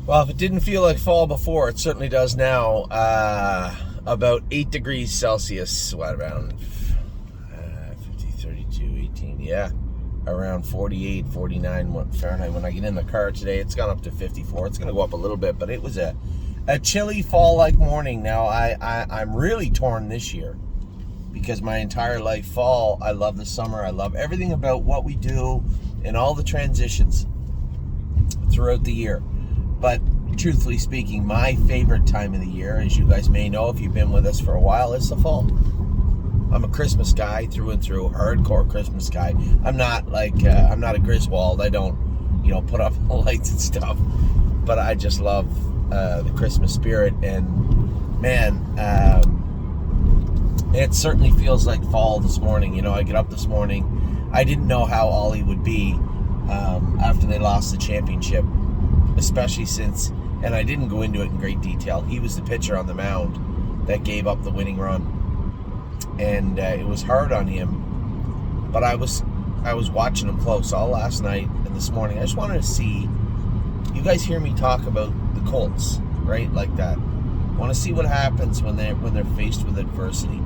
Well, if it didn't feel like fall before, it certainly does now. About 8 degrees Celsius, around 50, 32, 18, yeah. Around 48, 49 Fahrenheit. When I get in the car today, it's gone up to 54. It's going to go up a little bit, but it was a chilly fall-like morning. Now, I'm really torn this year because my entire life fall, I love the summer. I love everything about what we do and all the transitions throughout the year. But truthfully speaking, my favorite time of the year, as you guys may know if you've been with us for a while, is the fall. I'm a Christmas guy through and through, hardcore Christmas guy. I'm not I'm not a Griswold. I don't, put up lights and stuff. But I just love the Christmas spirit. And man, it certainly feels like fall this morning. I get up this morning. I didn't know how Ollie would be after they lost the championship. Especially since, and I didn't go into it in great detail, he was the pitcher on the mound that gave up the winning run. And it was hard on him. But I was watching him close all last night and this morning. I just wanted to see, you guys hear me talk about the Colts, right? Like that. I want to see what happens when they're faced with adversity.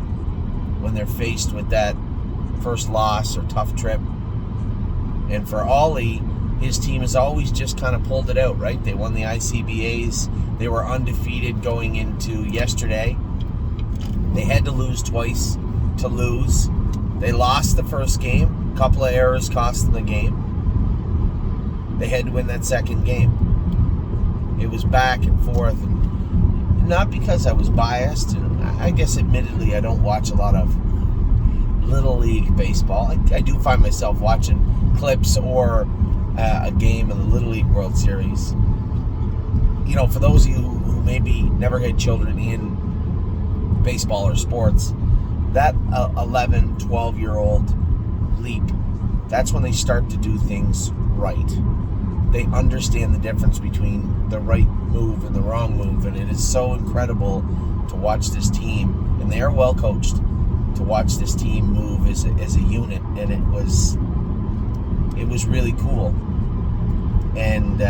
When they're faced with that first loss or tough trip. And for Ollie, his team has always just kind of pulled it out, right? They won the ICBAs. They were undefeated going into yesterday. They had to lose twice to lose. They lost the first game. A couple of errors cost them the game. They had to win that second game. It was back and forth. And not because I was biased. And I guess admittedly I don't watch a lot of Little League baseball. I do find myself watching clips or a game in the Little League World Series. For those of you who maybe never had children in baseball or sports, that 11, 12-year-old leap, that's when they start to do things right. They understand the difference between the right move and the wrong move, and it is so incredible to watch this team, and they are well coached, to watch this team move as a unit, and it was really cool. And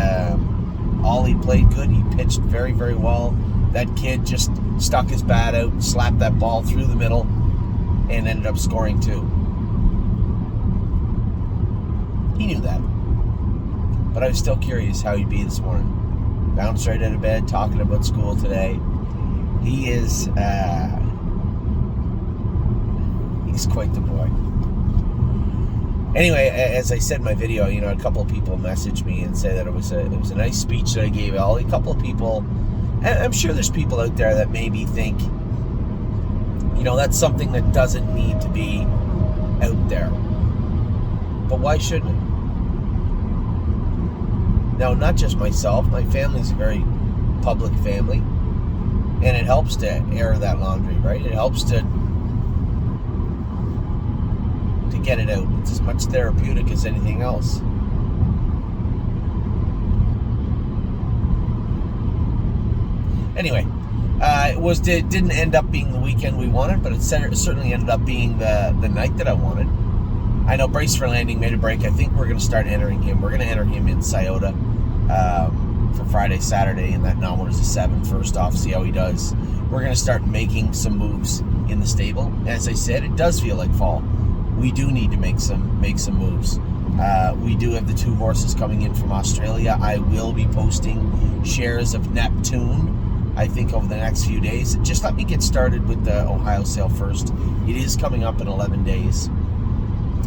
Ollie played good. He pitched very, very well. That kid just stuck his bat out, slapped that ball through the middle, and ended up scoring too. He knew that. But I was still curious how he'd be this morning. Bounced right out of bed, talking about school today. He is, he's quite the boy. Anyway, as I said in my video, a couple of people messaged me and said that it was a nice speech that I gave Ollie. A couple of people, and I'm sure there's people out there that maybe think, that's something that doesn't need to be out there. But why shouldn't it? Now, not just myself. My family's a very public family, and it helps to air that laundry, right? It helps to get it out. It's as much therapeutic as anything else. Anyway, it didn't end up being the weekend we wanted, but it certainly ended up being the night that I wanted. I know Brace for Landing made a break. I think we're going to start entering him. We're going to enter him in Scioto for Friday, Saturday, and that non-winners of 7 first off, see how he does. We're going to start making some moves in the stable. As I said, it does feel like fall. We do need to make some moves. We do have the 2 horses coming in from Australia. I will be posting shares of Neptune, I think, over the next few days. Just let me get started with the Ohio sale first. It is coming up in 11 days.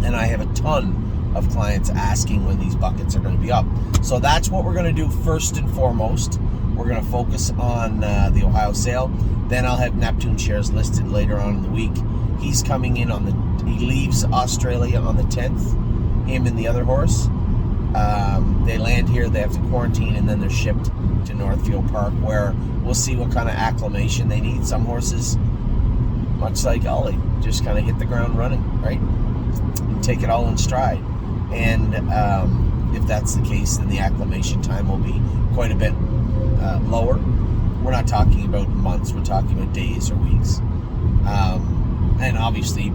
And I have a ton of clients asking when these buckets are going to be up. So that's what we're going to do first and foremost. We're going to focus on the Ohio sale. Then I'll have Neptune shares listed later on in the week. He's coming in he leaves Australia on the 10th, him and the other horse. They land here, they have to quarantine, and then they're shipped to Northfield Park, where we'll see what kind of acclimation they need. Some horses, much like Ollie, just kind of hit the ground running, right? And take it all in stride. And if that's the case, then the acclimation time will be quite a bit lower. We're not talking about months, we're talking about days or weeks. And obviously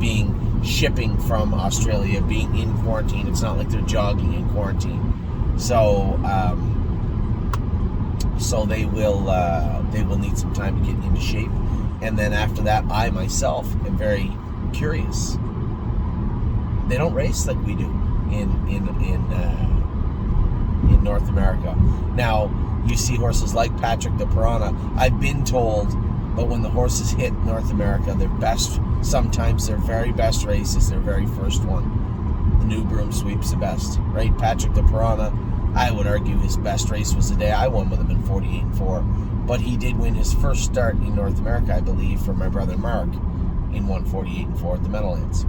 shipping from Australia, being in quarantine, it's not like they're jogging in quarantine. So So they will need some time to get into shape. And then after that, I myself am very curious. They don't race like we do in North America. Now, you see horses like Patrick the Piranha. I've been told, but when the horses hit North America, sometimes their very best race is their very first one. The New Broom Sweep's the best, right? Patrick the Piranha, I would argue his best race was the day I won with him in 48-4. But he did win his first start in North America, I believe, for my brother Mark in 148-4 at the Meadowlands.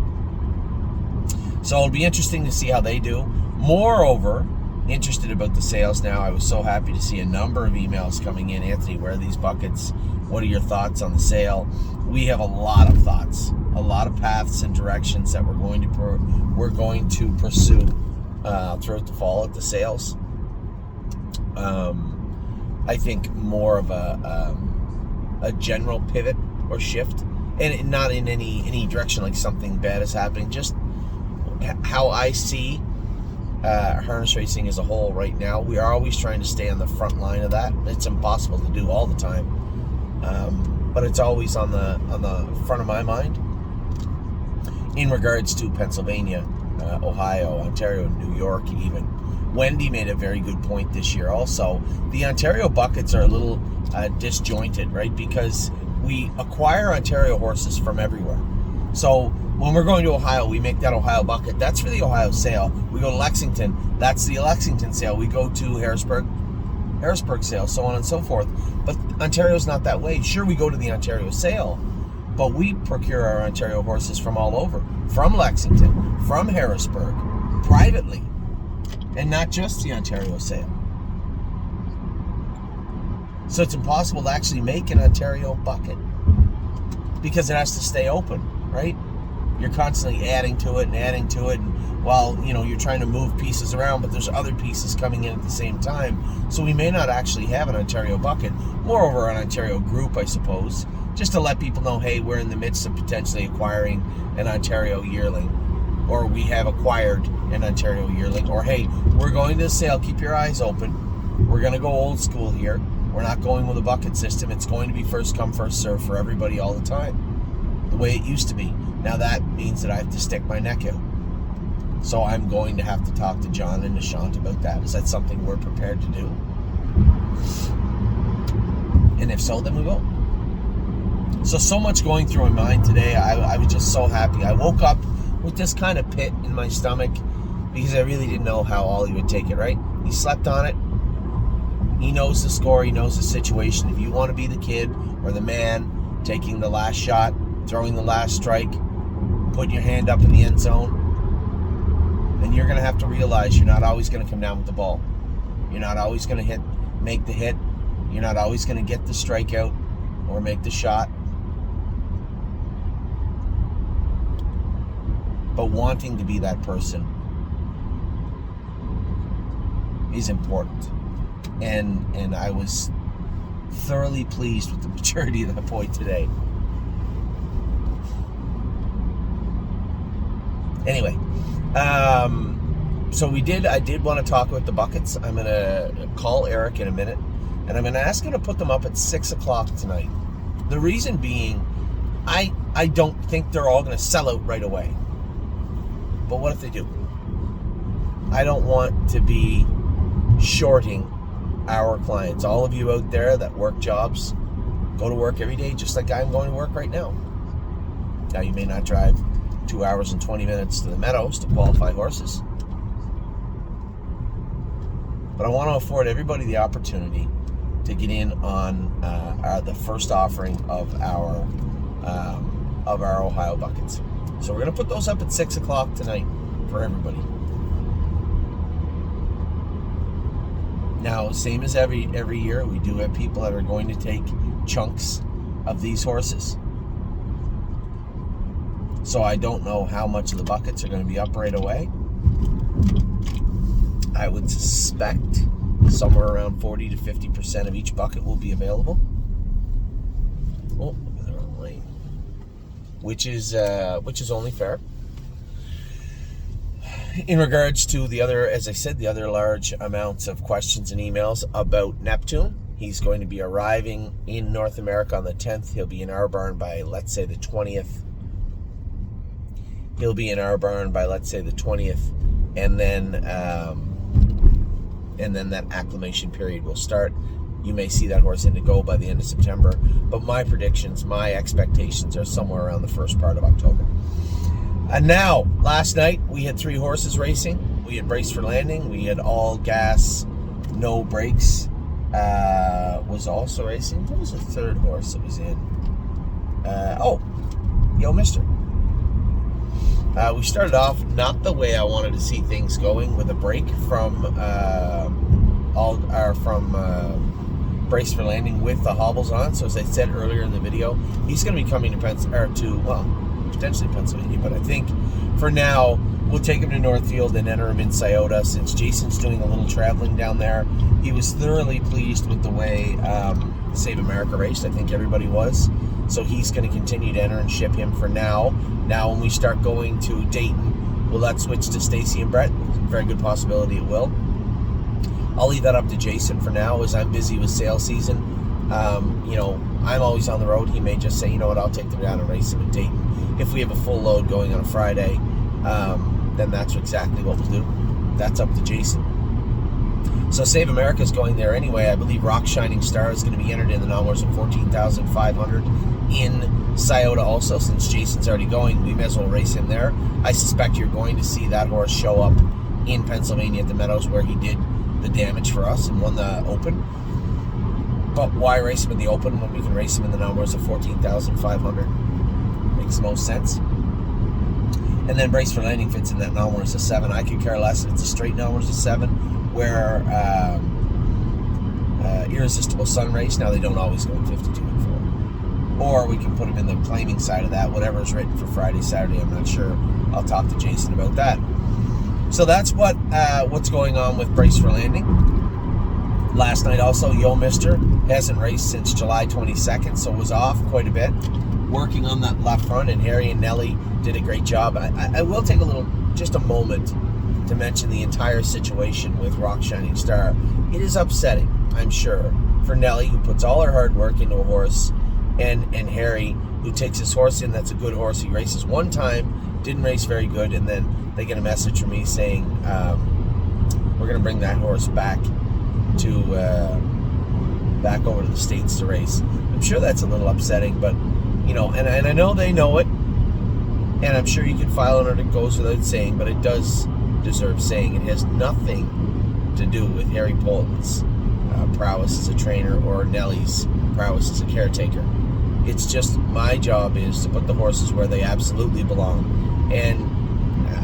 So it'll be interesting to see how they do. Moreover, interested about the sales now. I was so happy to see a number of emails coming in. Anthony, where are these buckets? What are your thoughts on the sale? We have a lot of thoughts, a lot of paths and directions that we're going to pursue throughout the fall at the sales. I think more of a general pivot or shift, and not in any direction like something bad is happening. Just how I see harness racing as a whole right now. We are always trying to stay on the front line of that. It's impossible to do all the time, but it's always on the front of my mind in regards to Pennsylvania, Ohio, Ontario, New York even. Wendy made a very good point this year also. The Ontario buckets are a little disjointed, right? Because we acquire Ontario horses from everywhere. So when we're going to Ohio, we make that Ohio bucket. That's for the Ohio sale. We go to Lexington. That's the Lexington sale. We go to Harrisburg sale, so on and so forth. But Ontario's not that way. Sure, we go to the Ontario sale, but we procure our Ontario horses from all over. From Lexington, from Harrisburg, privately, and not just the Ontario sale. So it's impossible to actually make an Ontario bucket because it has to stay open, right? You're constantly adding to it, and while you're trying to move pieces around, but there's other pieces coming in at the same time. So we may not actually have an Ontario bucket. Moreover, an Ontario group, I suppose, just to let people know, hey, we're in the midst of potentially acquiring an Ontario yearling, or we have acquired an Ontario yearling, or hey, we're going to the sale, keep your eyes open. We're going to go old school here. We're not going with a bucket system. It's going to be first come, first serve for everybody all the time, the way it used to be. Now that means that I have to stick my neck out. So I'm going to have to talk to John and Nishant about that. Is that something we're prepared to do? And if so, then we will. So much going through my mind today. I was just so happy. I woke up with this kind of pit in my stomach because I really didn't know how Ollie would take it, right? He slept on it. He knows the score. He knows the situation. If you want to be the kid or the man taking the last shot, throwing the last strike, putting your hand up in the end zone, then you're going to have to realize you're not always going to come down with the ball. You're not always going to make the hit. You're not always going to get the strikeout or make the shot. But wanting to be that person is important. And I was thoroughly pleased with the maturity of that boy today. Anyway, so I did want to talk about the buckets. I'm going to call Eric in a minute, and I'm going to ask him to put them up at 6 o'clock tonight. The reason being, I don't think they're all going to sell out right away. But what if they do? I don't want to be shorting our clients. All of you out there that work jobs, go to work every day just like I'm going to work right now. Now, you may not drive 2 hours and 20 minutes to the meadows to qualify horses, but I want to afford everybody the opportunity to get in on the first offering of our Ohio buckets. So we're going to put those up at 6 o'clock tonight for everybody. Now, same as every year, we do have people that are going to take chunks of these horses. So I don't know how much of the buckets are going to be up right away. I would suspect somewhere around 40 to 50% of each bucket will be available. Oh, the wrong lane. Which is only fair. In regards to the other, as I said, the other large amounts of questions and emails about Neptune, He's going to be arriving in North America on the 10th. He'll be in our barn by, let's say, the 20th. He'll be in our barn by, let's say, the 20th. And then that acclimation period will start. You may see that horse in to go by the end of September. But my predictions, my expectations are somewhere around the first part of October. And now, last night, we had 3 horses racing. We had Brace for Landing. We had All Gas, No Brakes. Was also racing. What was the third horse that was in? Yo Mister. We started off not the way I wanted to see things going, with a break from Brace for Landing with the hobbles on. So as I said earlier in the video, he's going to be coming to potentially Pennsylvania, but I think for now we'll take him to Northfield and enter him in Scioto, since Jason's doing a little traveling down there. He was thoroughly pleased with the way Save America raced. I think everybody was. So he's going to continue to enter and ship him for now. Now when we start going to Dayton, will that switch to Stacy and Brett? Very good possibility it will. I'll leave that up to Jason for now, as I'm busy with sales season. I'm always on the road. He may just say, you know what, I'll take them down and race them in Dayton. If we have a full load going on a Friday, then that's exactly what we'll do. That's up to Jason. So Save America's going there anyway. I believe Rock Shining Star is going to be entered in the non-wars of 14,500 in Scioto also. Since Jason's already going, we may as well race him there. I suspect you're going to see that horse show up in Pennsylvania at the Meadows, where he did the damage for us and won the Open. But why race him in the Open when we can race him in the non-wars of 14,500? Makes the most sense. And then Brace for Landing fits in that non-wars of 7. I could care less if it's a straight non-wars of 7, where Irresistible Sun race. Now they don't always go in 52 and 4. Or we can put him in the claiming side of that. Whatever's written for Friday, Saturday, I'm not sure. I'll talk to Jason about that. So that's what's going on with Brace for Landing. Last night also, Yo Mister hasn't raced since July 22nd, so was off quite a bit, working on that left front, and Harry and Nelly did a great job. I will take just a moment to mention the entire situation with Rock Shining Star. It is upsetting, I'm sure, for Nelly, who puts all her hard work into a horse, and Harry, who takes his horse in. That's a good horse. He races one time, didn't race very good, and then they get a message from me saying, we're going to bring that horse back over to the States to race. I'm sure that's a little upsetting, but and I know they know it, and I'm sure you could file on it. It goes without saying, but it does deserve saying. It has nothing to do with Harry Polton's prowess as a trainer or Nelly's prowess as a caretaker. It's just my job is to put the horses where they absolutely belong. And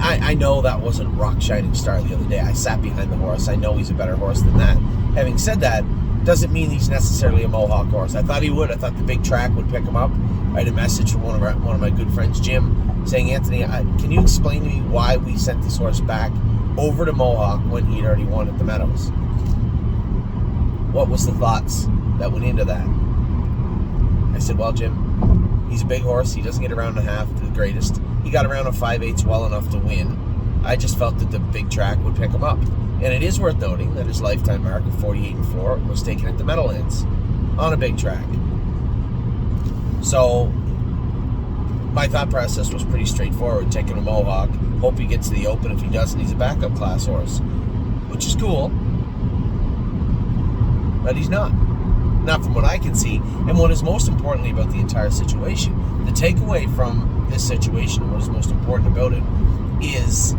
I know that wasn't Rock Shining Star the other day. I sat behind the horse. I know he's a better horse than that. Having said that, doesn't mean he's necessarily a Mohawk horse. I thought he would. I thought the big track would pick him up. I had a message from one of my good friends, Jim, saying, Anthony, can you explain to me why we sent this horse back over to Mohawk when he'd already won at the Meadows? What was the thoughts that went into that? I said, well, Jim, he's a big horse. He doesn't get around a half to the greatest. He got around a 5/8 well enough to win. I just felt that the big track would pick him up. And it is worth noting that his lifetime mark of 48 and 4 was taken at the Meadowlands on a big track. So my thought process was pretty straightforward. Take him to Mohawk, hope he gets to the Open. If he doesn't, he's a backup class horse, which is cool. But he's not from what I can see. And what is most importantly about the entire situation, the takeaway from this situation, what is most important about it, is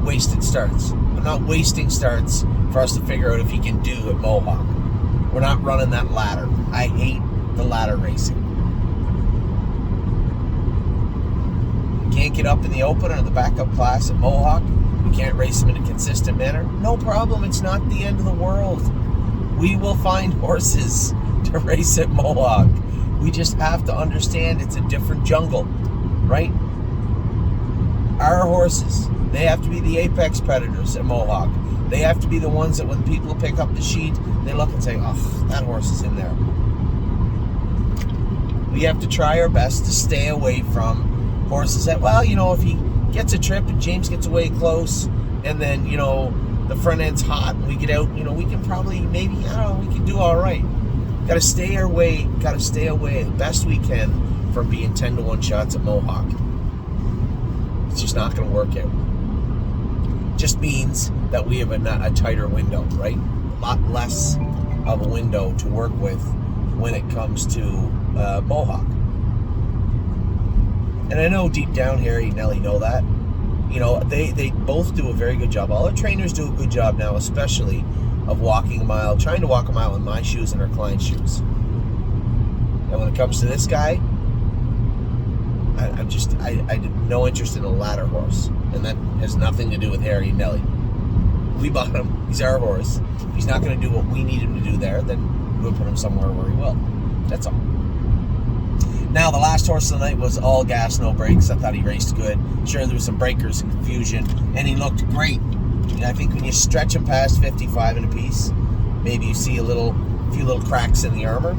wasted starts. I'm not wasting starts for us to figure out if he can do at Mohawk. We're not running that ladder. I hate the ladder racing. We can't get up in the Open or the backup class at Mohawk. We can't race him in a consistent manner. No problem. It's not the end of the world. We will find horses to race at Mohawk. We just have to understand it's a different jungle, right? Our horses, they have to be the apex predators at Mohawk. They have to be the ones that when people pick up the sheet, they look and say, oh, that horse is in there. We have to try our best to stay away from horses that, well, if he gets a trip and James gets away close, and then, the front end's hot and we get out, we can probably, maybe, we can do all right. Got to stay away the best we can from being 10-1 shots at Mohawk. It's just not going to work out. Just means that we have a tighter window, right? A lot less of a window to work with when it comes to Mohawk. And I know deep down, Harry and Nelly know that. You know, they both do a very good job. All our trainers do a good job now, especially of walking a mile, trying to walk a mile in my shoes and our client's shoes. And when it comes to this guy, I have no interest in a ladder horse. And that has nothing to do with Harry and Nelly. We bought him. He's our horse. If he's not going to do what we need him to do there, then we'll put him somewhere where he will. That's all. Now, the last horse of the night was all gas, no brakes. I thought he raced good. Sure, there was some breakers and confusion, and he looked great. And I think when you stretch him past 55 in a piece, maybe you see a few little cracks in the armor.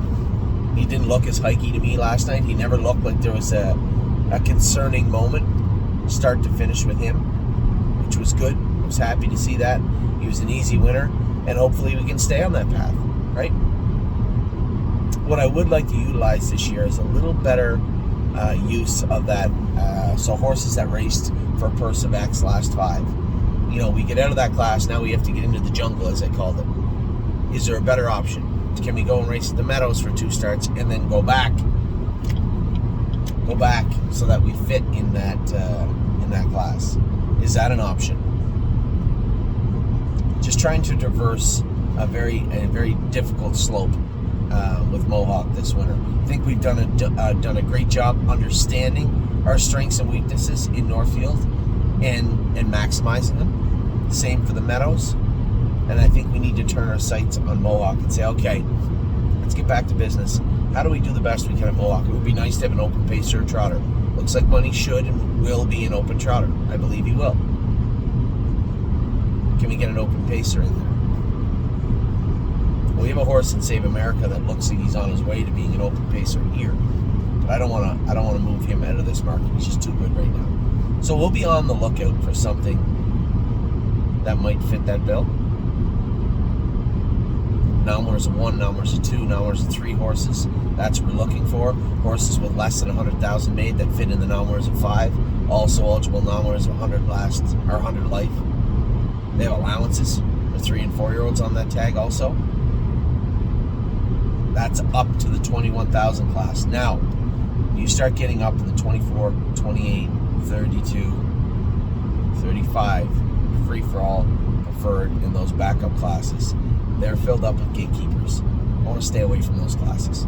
He didn't look as hikey to me last night. He never looked like there was a concerning moment, start to finish with him, which was good. I was happy to see that. He was an easy winner, and hopefully we can stay on that path, right? What I would like to utilize this year is a little better use of that. So horses that raced for a purse of X last 5. You know, we get out of that class, now we have to get into the jungle, as I called it. Is there a better option? Can we go and race at the Meadows for 2 starts and then go back so that we fit in that class? Is that an option? Just trying to traverse a very difficult slope with Mohawk this winter. I think we've done a great job understanding our strengths and weaknesses in Northfield and maximizing them. Same for the Meadows. And I think we need to turn our sights on Mohawk and say, okay, let's get back to business. How do we do the best we can at Mohawk? It would be nice to have an open pacer or trotter. Looks like Money should and will be an open trotter. I believe he will. Can we get an open pacer in there? Well, we have a horse in Save America that looks like he's on his way to being an open pacer here. But I don't want to move him out of this market. He's just too good right now. So we'll be on the lookout for something that might fit that bill. Nominals of 1, nominals of 2, nominals of 3 horses. That's what we're looking for. Horses with less than 100,000 made that fit in the nominals of 5. Also eligible nominals of 100 life. They have allowances for 3 and 4-year-olds on that tag also. That's up to the 21,000 class. Now, you start getting up to the 24, 28, 32, 35, free-for-all, preferred in those backup classes. They're filled up with gatekeepers. I want to stay away from those classes,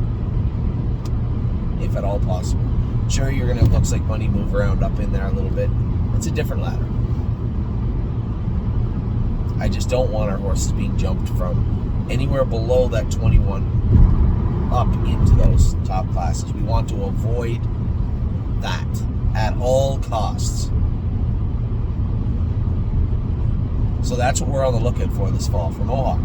if at all possible. Sure, you're going to, looks like Money, move around up in there a little bit. It's a different ladder. I just don't want our horses being jumped from anywhere below that 21 up into those top classes. We want to avoid that at all costs. So that's what we're on the lookout for this fall for Mohawk.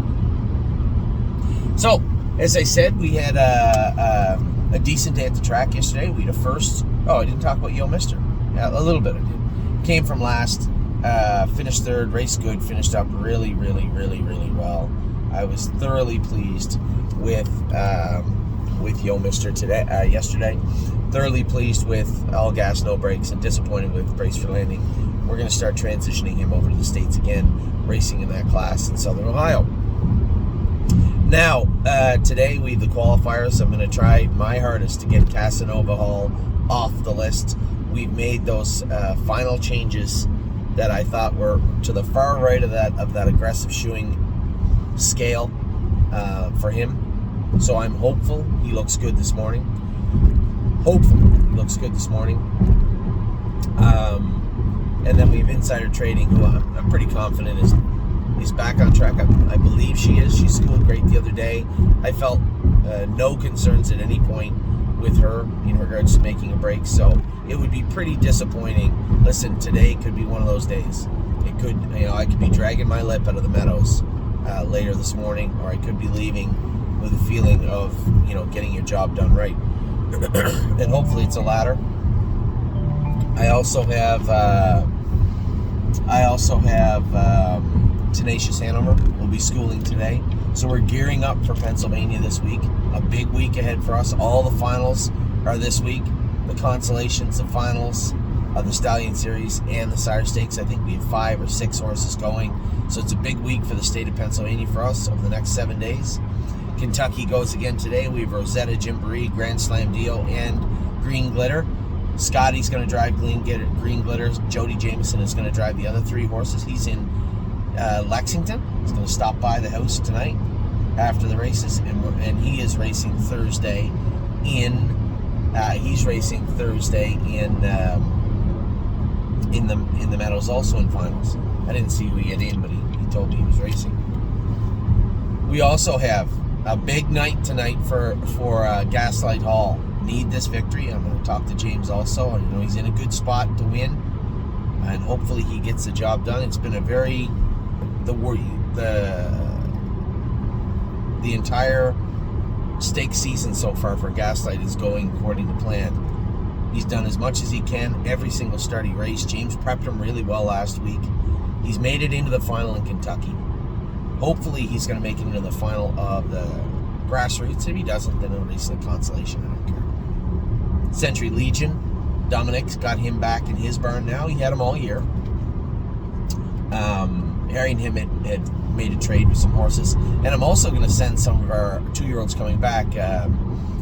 So, as I said, we had a decent day at the track yesterday. We had a first. Oh, I didn't talk about Yo Mister. Yeah, a little bit I did. Came from last, finished third, raced good, finished up really well. I was thoroughly pleased with Yo Mister yesterday. Thoroughly pleased with all gas, no brakes, and disappointed with Brace for Landing. We're going to start transitioning him over to the States again, racing in that class in Southern Ohio. Now, today we have the qualifiers. I'm going to try my hardest to get Casanova Hall off the list. We've made those final changes that I thought were to the far right of that aggressive shoeing scale for him. So I'm hopeful he looks good this morning. And then we have Insider Trading, who I'm pretty confident is back on track. I believe she is. She schooled great the other day. I felt no concerns at any point with her in regards to making a break. So it would be pretty disappointing. Listen, today could be one of those days. It could, I could be dragging my lip out of the Meadows later this morning, or I could be leaving with a feeling of, getting your job done right. And hopefully it's a ladder. I also have Tenacious Hanover will be schooling today. So we're gearing up for Pennsylvania this week. A big week ahead for us. All the finals are this week. The consolations, the finals of the Stallion Series and the Sire Stakes. I think we have 5 or 6 horses going. So it's a big week for the state of Pennsylvania for us over the next 7 days. Kentucky goes again today. We have Rosetta, Gymboree, Grand Slam Dio, and Green Glitter. Scotty's going to drive Green Glitter. Jody Jameson is going to drive the other 3 horses. He's in Lexington. He's going to stop by the house tonight after the races, and he is racing Thursday in the Meadows, also in finals. I didn't see who he had in, but he told me he was racing. We also have a big night tonight for Gaslight Hall. Need this victory. I'm going to talk to James also. I know he's in a good spot to win, and hopefully he gets the job done. It's been a very the entire stake season so far for Gaslight is going according to plan. He's done as much as he can every single start he raced. James prepped him really well last week. He's made it into the final in Kentucky. Hopefully he's going to make it into the final of the Grassroots. If he doesn't, then he'll race the Consolation. I don't care. Century Legion, Dominic's got him back in his barn now. He had him all year. Harry and him had made a trade with some horses. And I'm also going to send some of our 2-year-olds coming back.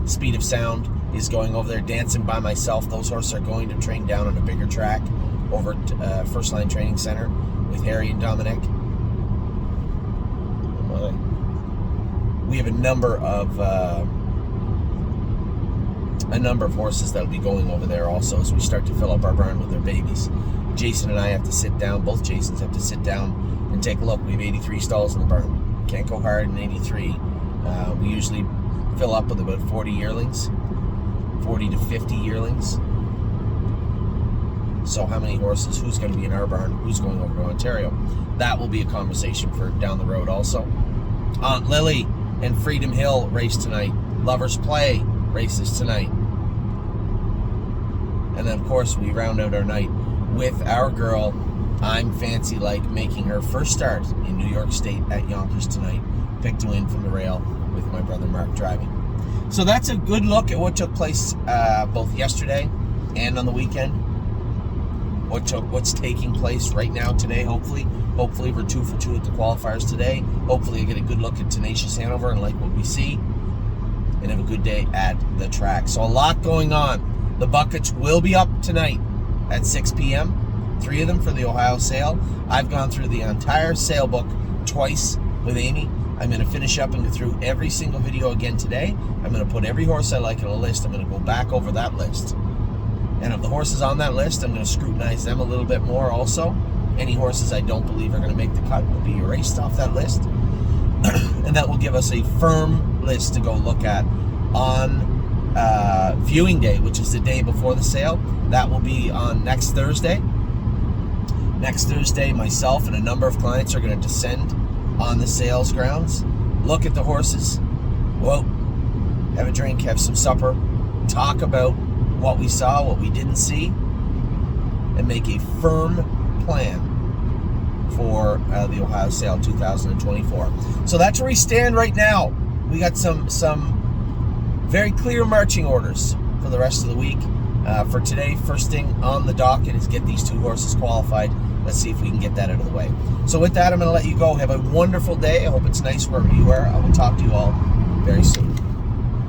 Speed of Sound is going over there, Dancing by Myself. Those horses are going to train down on a bigger track over at First Line Training Center with Harry and Dominic. We have a number of horses that'll be going over there also as we start to fill up our barn with their babies. Jason and I have to sit down, both Jasons have to sit down and take a look. We have 83 stalls in the barn. Can't go hard in 83. We usually fill up with about 40 yearlings, 40 to 50 yearlings. So how many horses, who's going to be in our barn, who's going over to Ontario? That will be a conversation for down the road also. Aunt Lily and Freedom Hill race tonight. Lovers Play races tonight. And then, of course, we round out our night with our girl, I'm Fancy Like, making her first start in New York State at Yonkers tonight. Picked to win from the rail with my brother Mark driving. So that's a good look at what took place both yesterday and on the weekend. What's taking place right now today, hopefully. Hopefully we're 2 for 2 at the qualifiers today. Hopefully I get a good look at Tenacious Hanover and like what we see. And have a good day at the track. So a lot going on. The buckets will be up tonight at 6 p.m. 3 of them for the Ohio sale. I've gone through the entire sale book twice with Amy. I'm going to finish up and go through every single video again today. I'm going to put every horse I like on a list. I'm going to go back over that list. And of the horses on that list, I'm going to scrutinize them a little bit more also. Any horses I don't believe are going to make the cut will be erased off that list. And that will give us a firm list to go look at on viewing day, which is the day before the sale. That will be on next Thursday. Next Thursday, myself and a number of clients are going to descend on the sales grounds, look at the horses, well, have a drink, have some supper, talk about what we saw, what we didn't see, and make a firm plan for the Ohio Sale 2024. So that's where we stand right now. We got some very clear marching orders for the rest of the week. For today, first thing on the docket is get these 2 horses qualified. Let's see if we can get that out of the way. So with that, I'm going to let you go. Have a wonderful day. I hope it's nice wherever you are. I will talk to you all very soon.